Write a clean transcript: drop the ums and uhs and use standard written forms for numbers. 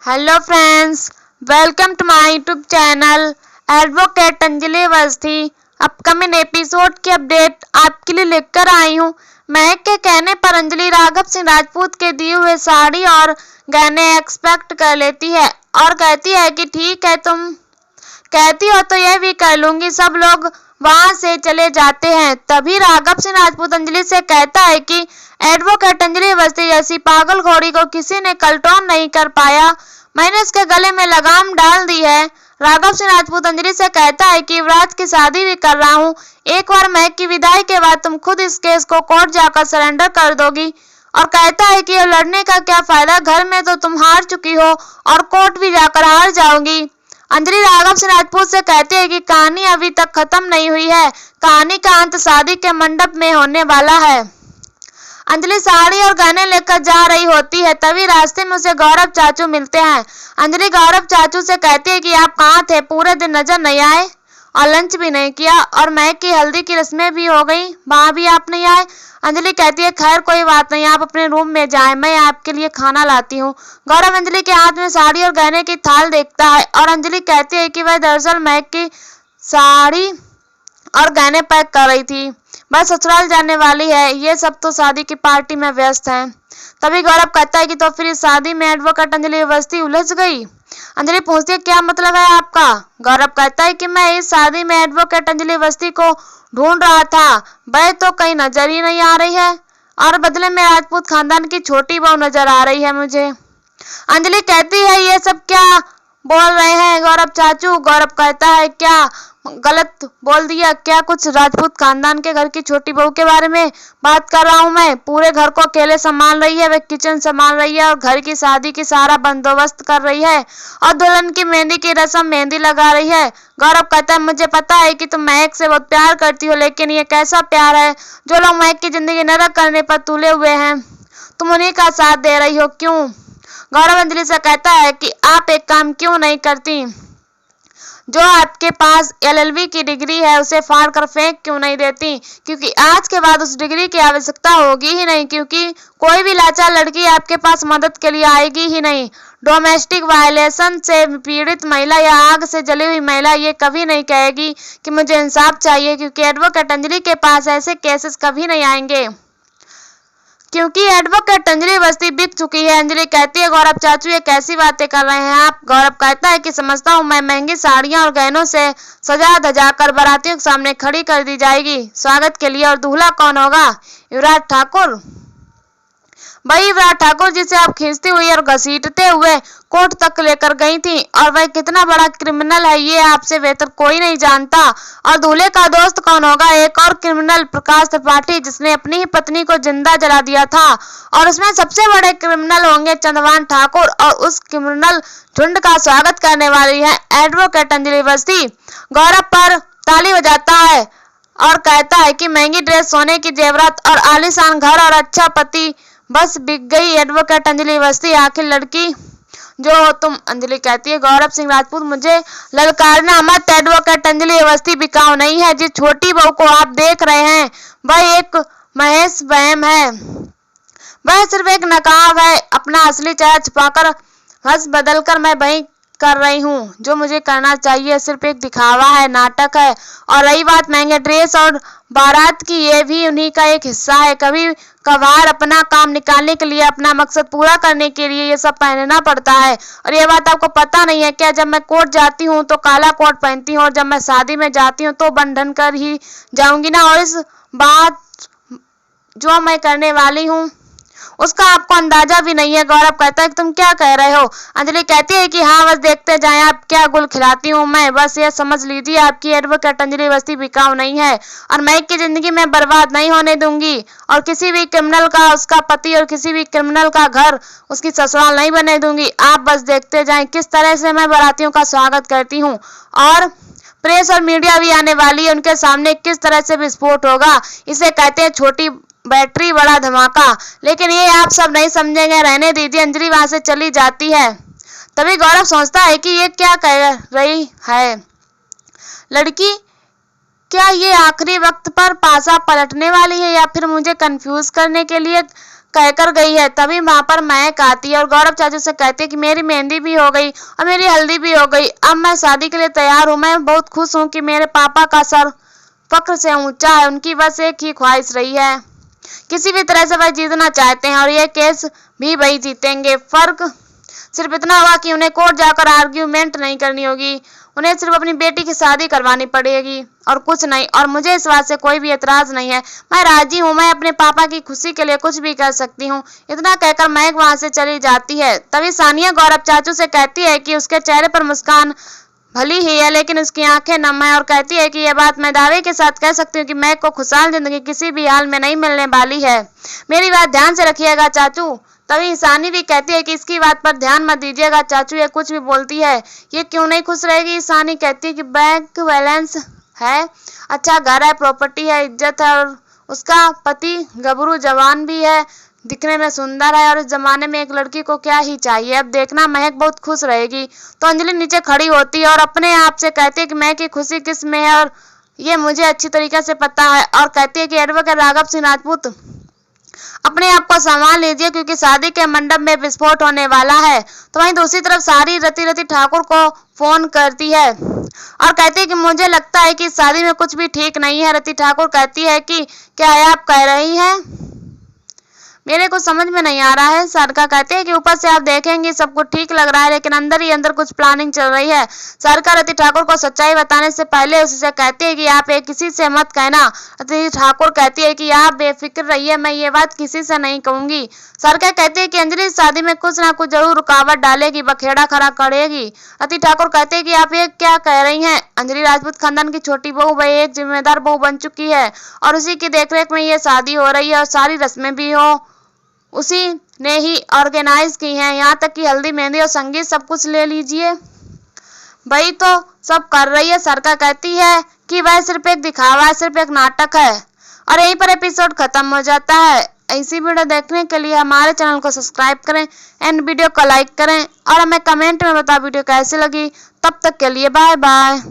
Hello friends, welcome to my YouTube channel advocate Anjali Awasthi. Upcoming episode की update आपके लिए लेकर आई हूँ। महक के कहने पर अंजलि राघव सिंह राजपूत के दिए हुए साड़ी और गहने एक्सपेक्ट कर लेती है और कहती है कि ठीक है, तुम कहती हो तो यह भी कर लूंगी। सब लोग वहां से चले जाते हैं। तभी राघव सिंह राजपूत अंजलि से कहता है कि एडवोकेट अंजलि अवस्थी जैसी पागल घोड़ी को किसी ने कंट्रोल नहीं कर पाया। मैंने उसके गले में लगाम डाल दी है। राघव सिंह राजपूत अंजलि से कहता है कि युवराज की शादी भी कर रहा हूँ। एक बार महक की विदाई के बाद तुम खुद इस केस को कोर्ट जाकर सरेंडर कर दोगी। और कहता है कि लड़ने का क्या फायदा, घर में तो तुम हार चुकी हो और कोर्ट भी जाकर हार जाओगी। अंजलि राघव सिंह राजपूत से कहते हैं कि कहानी अभी तक खत्म नहीं हुई है। कहानी का अंत शादी के मंडप में होने वाला है। अंजलि साड़ी और गहने लेकर जा रही होती है। तभी रास्ते में उसे गौरव चाचू मिलते हैं। अंजलि गौरव चाचू से कहती है कि आप कहाँ थे, पूरे दिन नजर नहीं आए और लंच भी नहीं किया, और महक की हल्दी की रस्में भी हो गई, वहां भी आप नहीं आए। अंजलि कहती है खैर कोई बात नहीं, आप अपने रूम में जाएं, मैं आपके लिए खाना लाती हूँ। गौरव अंजलि के हाथ में साड़ी और गहने की थाल देखता है और अंजलि कहती है कि वह दरअसल महक की साड़ी और गहने पैक कर रही थी, वह ससुराल जाने वाली है। ये सब तो शादी की पार्टी में व्यस्त हैं। तभी गौरव कहता है कि तो फिर इस शादी में एडवोकेट अंजलि अवस्थी उलझ गई। अंजलि पूछती है क्या मतलब है आपका। गौरव कहता है कि मैं इस शादी में एडवोकेट अंजलि अवस्थी को ढूंढ रहा था, वह तो कहीं नजर ही नहीं आ रही है और बदले में राजपूत खानदान की छोटी बहू नजर आ रही है मुझे। अंजलि कहती है ये सब क्या बोल रहे हैं गौरव चाचू। गौरव कहता है क्या गलत बोल दिया क्या, कुछ राजपूत खानदान के घर की छोटी बहू के बारे में बात कर रहा हूँ मैं। पूरे घर को अकेले संभाल रही है, वह किचन संभाल रही है और घर की शादी की सारा बंदोबस्त कर रही है और दुल्हन की मेहंदी की रस्म मेहंदी लगा रही है। गौरव कहता है मुझे पता है कि तुम महक से बहुत प्यार करती हो, लेकिन ये कैसा प्यार है जो लोग महक की जिंदगी नरक करने पर तुले हुए हैं, तुम उन्हीं का साथ दे रही हो, क्यों। गौरव अंजलि से कहता है कि आप एक काम क्यों नहीं करती, जो आपके पास LLB की डिग्री है उसे फाड़ कर फेंक क्यों नहीं देती, क्योंकि आज के बाद उस डिग्री की आवश्यकता होगी ही नहीं, क्योंकि कोई भी लाचार लड़की आपके पास मदद के लिए आएगी ही नहीं। डोमेस्टिक वायलेशन से पीड़ित महिला या आग से जली हुई महिला ये कभी नहीं कहेगी कि मुझे इंसाफ चाहिए, क्योंकि एडवोकेट अंजलि के पास ऐसे केसेस कभी नहीं आएंगे, क्योंकि एडवोकेट अंजलि अवस्थी बिक चुकी है। अंजलि कहती है गौरव चाचू ये कैसी बातें कर रहे हैं आप। गौरव कहता है कि समझता हूँ मैं महंगी साड़ियां और गहनों से सजा धजा कर बारातियों के सामने खड़ी कर दी जाएगी स्वागत के लिए, और दूल्हा कौन होगा, युवराज ठाकुर, वही युवराज ठाकुर जिसे आप खींचती हुई और घसीटते हुए कोर्ट तक लेकर गई थी, और वह कितना बड़ा क्रिमिनल है ये आपसे बेहतर कोई नहीं जानता। और दूल्हे का दोस्त कौन होगा, एक और क्रिमिनल प्रकाश त्रिपाठी जिसने अपनी ही पत्नी को जिंदा जला दिया था, और उसमें सबसे बड़े क्रिमिनल होंगे चंद्रभान ठाकुर, और उस क्रिमिनल झुंड का स्वागत करने वाली है एडवोकेट अंजलि अवस्थी। गौरव पर ताली बजाता है और कहता है कि महंगी ड्रेस, सोने की जेवरात और आलीशान घर और अच्छा पति बस बिक गई एडवोकेट अंजलि अवस्थी, आखिर लड़की जो हो तुम। अंजलि कहती है गौरव सिंह राजपूत मुझे ललकारना मत, एडवोकेट अंजलि अवस्थी बिकाऊ नहीं है। जिस छोटी बहू को आप देख रहे हैं वह एक महेश वहम है, वह सिर्फ एक नकाब है। अपना असली चेहरा छुपाकर हंस बदलकर मैं वही कर रही हूँ जो मुझे करना चाहिए, सिर्फ एक दिखावा है, नाटक है। और रही बात महंगे ड्रेस और बारात की, ये भी उन्हीं का एक हिस्सा है। कभी कभार अपना काम निकालने के लिए, अपना मकसद पूरा करने के लिए ये सब पहनना पड़ता है। और ये बात आपको पता नहीं है क्या, जब मैं कोर्ट जाती हूँ तो काला कोट पहनती हूँ और जब मैं शादी में जाती हूँ तो बंधन कर ही जाऊंगी ना। और इस बात जो मैं करने वाली हूँ उसका आपको अंदाजा भी नहीं है। गौरव कहता है कि तुम क्या कह रहे हो। अंजलि कहती है कि हाँ बस देखते जाएं आप क्या गुल खिलाती हूँ मैं, बस ये समझ लीजिए आपकी एडवोकेट अंजलि अवस्थी बिकाऊ नहीं है और मैं की जिंदगी में बर्बाद नहीं होने दूंगी, और किसी भी क्रिमिनल का उसका पति और किसी भी क्रिमिनल का घर उसकी ससुराल नहीं बनने दूंगी। आप बस देखते जाएं किस तरह से मैं बारातियों का स्वागत करती हूँ, और प्रेस और मीडिया भी आने वाली है, उनके सामने किस तरह से विस्फोट होगा। इसे कहते हैं छोटी बैटरी बड़ा धमाका, लेकिन ये आप सब नहीं समझेंगे, रहने दीजिए। अंजलि वहां से चली जाती है। तभी गौरव सोचता है कि ये क्या कह रही है लड़की, क्या ये आखिरी वक्त पर पासा पलटने वाली है या फिर मुझे कंफ्यूज करने के लिए कहकर गई है। तभी वहां पर महक आती है और गौरव चाचू से कहती है कि मेरी मेहंदी भी हो गई और मेरी हल्दी भी हो गई, अब मैं शादी के लिए तैयार हूँ। मैं बहुत खुश हूँ कि मेरे पापा का सर फक्र से ऊंचा है। उनकी बस एक ही ख्वाहिश रही है, किसी भी तरह से वह जीतना चाहते हैं और ये केस भी वही जीतेंगे। फर्क सिर्फ इतना हुआ कि उन्हें कोर्ट जाकर आर्ग्यूमेंट नहीं करनी होगी, उन्हें सिर्फ अपनी बेटी की शादी करवानी पड़ेगी और कुछ नहीं। और मुझे इस बात से कोई भी एतराज नहीं है, मैं राजी हूँ, मैं अपने पापा की खुशी के लिए कुछ भी कर सकती हूँ। इतना कहकर महक वहां से चली जाती है। तभी सानिया गौरव चाचू से कहती है कि उसके चेहरे पर मुस्कान भली ही है लेकिन उसकी आंखें नम है और कहती है कि यह बात मैं दावे के साथ कह सकती हूँ कि महक को खुशहाल जिंदगी किसी भी हाल में नहीं मिलने वाली है। मेरी बात ध्यान से रखिएगा चाचू। तभी सानी भी कहती है कि इसकी बात पर ध्यान मत दीजिएगा चाचू, ये कुछ भी बोलती है, ये क्यों नहीं खुश रहेगी। सानी कहती है कि बैंक बैलेंस है, अच्छा घर है, प्रॉपर्टी है, इज्जत है और उसका पति गबरू जवान भी है, दिखने में सुंदर है और इस जमाने में एक लड़की को क्या ही चाहिए। अब देखना महक बहुत खुश रहेगी। तो अंजलि नीचे खड़ी होती है और अपने आप से कहती है कि महक की खुशी किस में है और ये मुझे अच्छी तरीके से पता है। और कहती है कि एडवोकेट राघव सिंह राजपूत अपने आप को संभाल लीजिए क्योंकि शादी के मंडप में विस्फोट होने वाला है। तो वहीं दूसरी तरफ सारी रति ठाकुर को फोन करती है और कहती है कि मुझे लगता है कि शादी में कुछ भी ठीक नहीं है। रति ठाकुर कहती है कि क्या आप कह रही हैं, मेरे को समझ में नहीं आ रहा है। सरका कहते हैं कि ऊपर से आप देखेंगे सब कुछ ठीक लग रहा है लेकिन अंदर ही अंदर कुछ प्लानिंग चल रही है। सरका रति ठाकुर को सच्चाई बताने से पहले उससे कहती है कि आप ये किसी से मत कहना। रति ठाकुर कहती है कि आप बेफिक्र रहिए, मैं ये बात किसी से नहीं कहूंगी। सरका कहती है कि अंजलि शादी में कुछ ना कुछ जरूर रुकावट डालेगी, बखेड़ा खड़ा करेगी। रति ठाकुर कहते हैं कि आप ये क्या कह रही हैं, अंजलि राजपूत खानदान की छोटी बहू, वह एक जिम्मेदार बहू बन चुकी है और उसी की देखरेख में ये शादी हो रही है और सारी रस्में भी उसी ने ही ऑर्गेनाइज की हैं, यहाँ तक कि हल्दी मेहंदी और संगीत सब कुछ ले लीजिए, वही तो सब कर रही है। सरका कहती है कि वह सिर्फ एक दिखावा है, सिर्फ एक नाटक है। और यहीं पर एपिसोड खत्म हो जाता है। ऐसी वीडियो देखने के लिए हमारे चैनल को सब्सक्राइब करें एंड वीडियो को लाइक करें और हमें कमेंट में बताओ वीडियो कैसी लगी। तब तक के लिए बाय बाय।